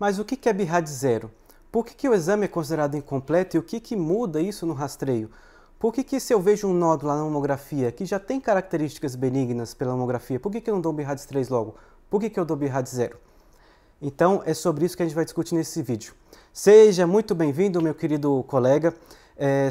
Mas o que é BIRAD 0? Por que o exame é considerado incompleto e o que muda isso no rastreio? Por que se eu vejo um nódulo lá na mamografia que já tem características benignas pela mamografia, por que eu não dou BIRAD 3 logo? Por que eu dou BIRAD 0? Então é sobre isso que a gente vai discutir nesse vídeo. Seja muito bem-vindo, meu querido colega.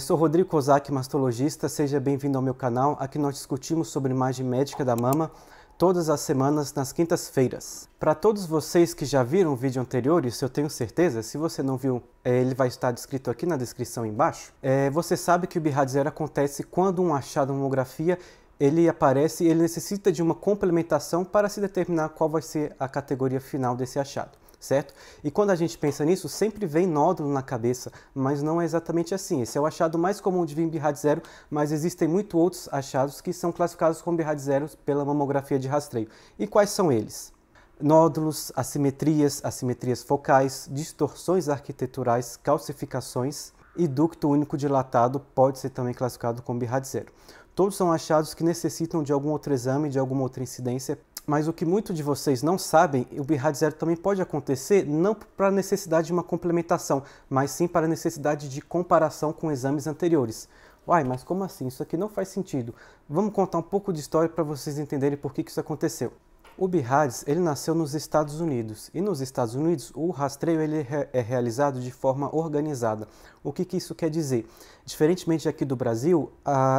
Sou Rodrigo Kozak, mastologista. Seja bem-vindo ao meu canal. Aqui nós discutimos sobre imagem médica da mama todas as semanas nas quintas-feiras. Para todos vocês que já viram o vídeo anterior, isso eu tenho certeza, se você não viu, ele vai estar descrito aqui na descrição embaixo. Você sabe que o BIRAD 0 acontece quando um achado na mamografia ele aparece e ele necessita de uma complementação para se determinar qual vai ser a categoria final desse achado, certo? E quando a gente pensa nisso, sempre vem nódulo na cabeça, mas não é exatamente assim. Esse é o achado mais comum de vir BIRAD 0, mas existem muitos outros achados que são classificados como BIRAD 0 pela mamografia de rastreio. E quais são eles? Nódulos, assimetrias focais, distorções arquiteturais, calcificações e ducto único dilatado pode ser também classificado como BIRAD 0. Todos são achados que necessitam de algum outro exame, de alguma outra incidência, mas o que muitos de vocês não sabem, o BIRAD 0 também pode acontecer não para a necessidade de uma complementação, mas sim para a necessidade de comparação com exames anteriores. Uai, mas como assim? Isso aqui não faz sentido. Vamos contar um pouco de história para vocês entenderem por que isso aconteceu. O BIRADS, ele nasceu nos Estados Unidos, e nos Estados Unidos o rastreio ele é realizado de forma organizada. O que isso quer dizer? Diferentemente aqui do Brasil,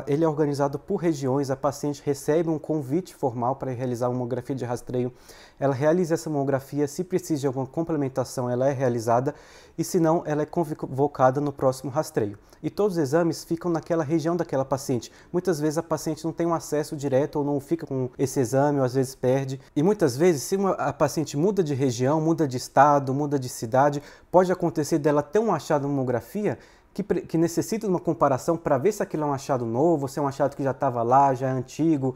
ele é organizado por regiões, a paciente recebe um convite formal para realizar uma mamografia de rastreio, ela realiza essa mamografia, se precisa de alguma complementação ela é realizada, e se não, ela é convocada no próximo rastreio. E todos os exames ficam naquela região daquela paciente. Muitas vezes a paciente não tem um acesso direto ou não fica com esse exame, ou às vezes perde. E muitas vezes, se a paciente muda de região, muda de estado, muda de cidade, pode acontecer dela ter um achado na mamografia que necessita de uma comparação para ver se aquilo é um achado novo, se é um achado que já estava lá, já é antigo,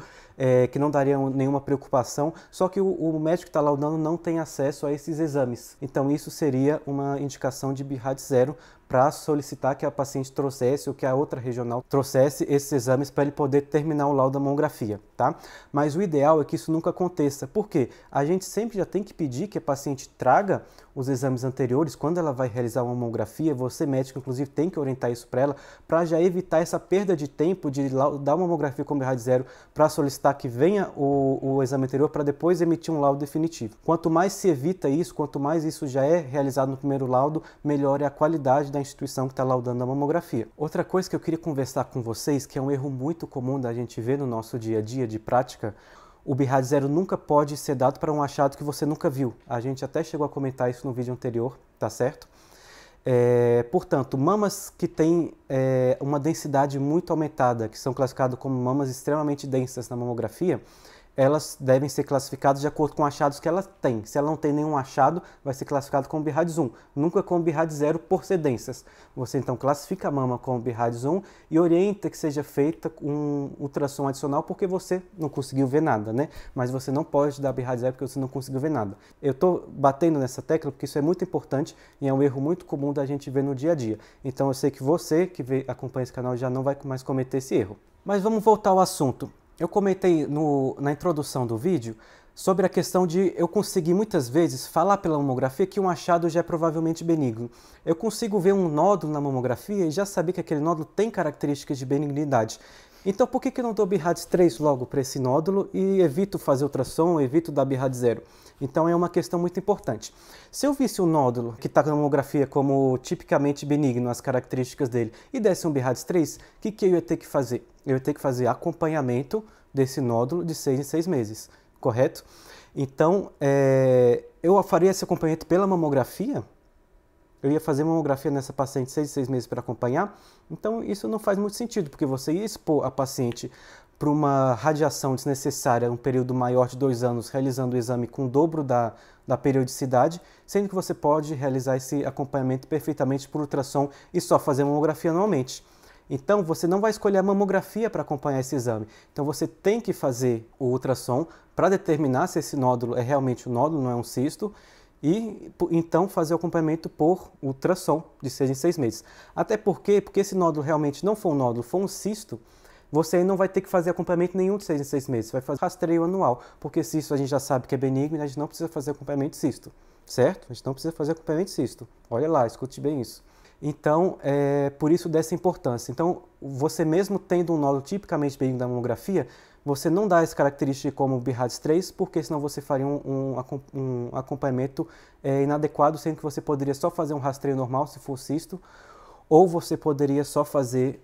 que não daria nenhuma preocupação, só que o médico que está laudando não tem acesso a esses exames. Então isso seria uma indicação de BIRAD 0 para solicitar que a paciente trouxesse ou que a outra regional trouxesse esses exames para ele poder terminar o laudo da mamografia, tá? Mas o ideal é que isso nunca aconteça. Por quê? A gente sempre já tem que pedir que a paciente traga os exames anteriores quando ela vai realizar uma mamografia. Você, médico, inclusive, tem que orientar isso para ela, para já evitar essa perda de tempo de dar uma mamografia com BIRAD 0 para solicitar que venha o exame anterior para depois emitir um laudo definitivo. Quanto mais se evita isso, quanto mais isso já é realizado no primeiro laudo, melhor é a qualidade da instituição que está laudando a mamografia. Outra coisa que eu queria conversar com vocês, que é um erro muito comum da gente ver no nosso dia a dia de prática, o BIRAD 0 nunca pode ser dado para um achado que você nunca viu. A gente até chegou a comentar isso no vídeo anterior, tá certo? Portanto, mamas que têm uma densidade muito aumentada, que são classificadas como mamas extremamente densas na mamografia, elas devem ser classificadas de acordo com achados que ela tem. Se ela não tem nenhum achado, vai ser classificado como BIRADS 1, nunca como BIRAD 0 por ser densas. Você então classifica a mama como BIRADS 1 e orienta que seja feita um ultrassom adicional porque você não conseguiu ver nada, né? Mas você não pode dar BIRAD 0 porque você não conseguiu ver nada. Eu estou batendo nessa tecla porque isso é muito importante e é um erro muito comum da gente ver no dia a dia. Então eu sei que você que acompanha esse canal já não vai mais cometer esse erro. Mas vamos voltar ao assunto. Eu comentei na introdução do vídeo sobre a questão de eu conseguir muitas vezes falar pela mamografia que um achado já é provavelmente benigno. Eu consigo ver um nódulo na mamografia e já saber que aquele nódulo tem características de benignidade. Então por que eu não dou BIRADS 3 logo para esse nódulo e evito fazer ultrassom, evito dar BIRAD 0? Então é uma questão muito importante. Se eu visse um nódulo que está na mamografia como tipicamente benigno, as características dele, e desse um BIRADS 3, o que eu ia ter que fazer? Eu ia ter que fazer acompanhamento desse nódulo de 6 em 6 meses, correto? Então, eu faria esse acompanhamento pela mamografia? Eu ia fazer mamografia nessa paciente 6 em 6 meses para acompanhar? Então, isso não faz muito sentido, porque você ia expor a paciente para uma radiação desnecessária, um período maior de 2 anos, realizando o exame com o dobro da periodicidade, sendo que você pode realizar esse acompanhamento perfeitamente por ultrassom e só fazer mamografia anualmente. Então, você não vai escolher a mamografia para acompanhar esse exame. Então, você tem que fazer o ultrassom para determinar se esse nódulo é realmente um nódulo, não é um cisto, e então fazer o acompanhamento por ultrassom de 6 em 6 meses. Até porque esse nódulo realmente não for um nódulo, for um cisto, você não vai ter que fazer acompanhamento nenhum de 6 em 6 meses, você vai fazer rastreio anual, porque cisto a gente já sabe que é benigno e a gente não precisa fazer acompanhamento de cisto, certo? A gente não precisa fazer acompanhamento cisto. Olha lá, escute bem isso. Então, por isso dessa importância. Então, você mesmo tendo um nódulo tipicamente benigno da mamografia, você não dá essa característica como BIRADS 3, porque senão você faria um acompanhamento inadequado, sendo que você poderia só fazer um rastreio normal, se for cisto, ou você poderia só fazer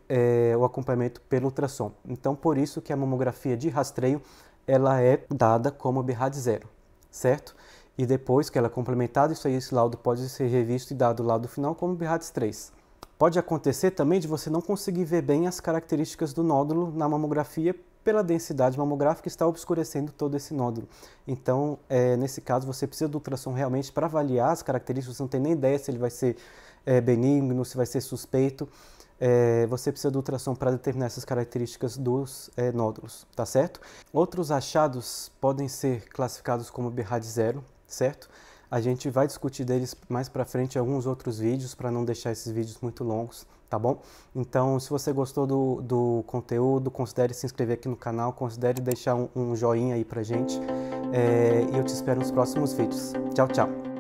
o acompanhamento pelo ultrassom. Então, por isso que a mamografia de rastreio, ela é dada como BIRADS 0, certo? E depois que ela é complementada, esse laudo pode ser revisto e dado o laudo final como BIRADS 3. Pode acontecer também de você não conseguir ver bem as características do nódulo na mamografia pela densidade mamográfica que está obscurecendo todo esse nódulo. Então, nesse caso, você precisa do ultrassom realmente para avaliar as características, você não tem nem ideia se ele vai ser benigno, se vai ser suspeito. Você precisa do ultrassom para determinar essas características dos nódulos, tá certo? Outros achados podem ser classificados como BIRADS 0, certo? A gente vai discutir deles mais para frente em alguns outros vídeos, para não deixar esses vídeos muito longos, tá bom? Então, se você gostou do conteúdo, considere se inscrever aqui no canal, considere deixar um joinha aí pra gente, e eu te espero nos próximos vídeos. Tchau, tchau!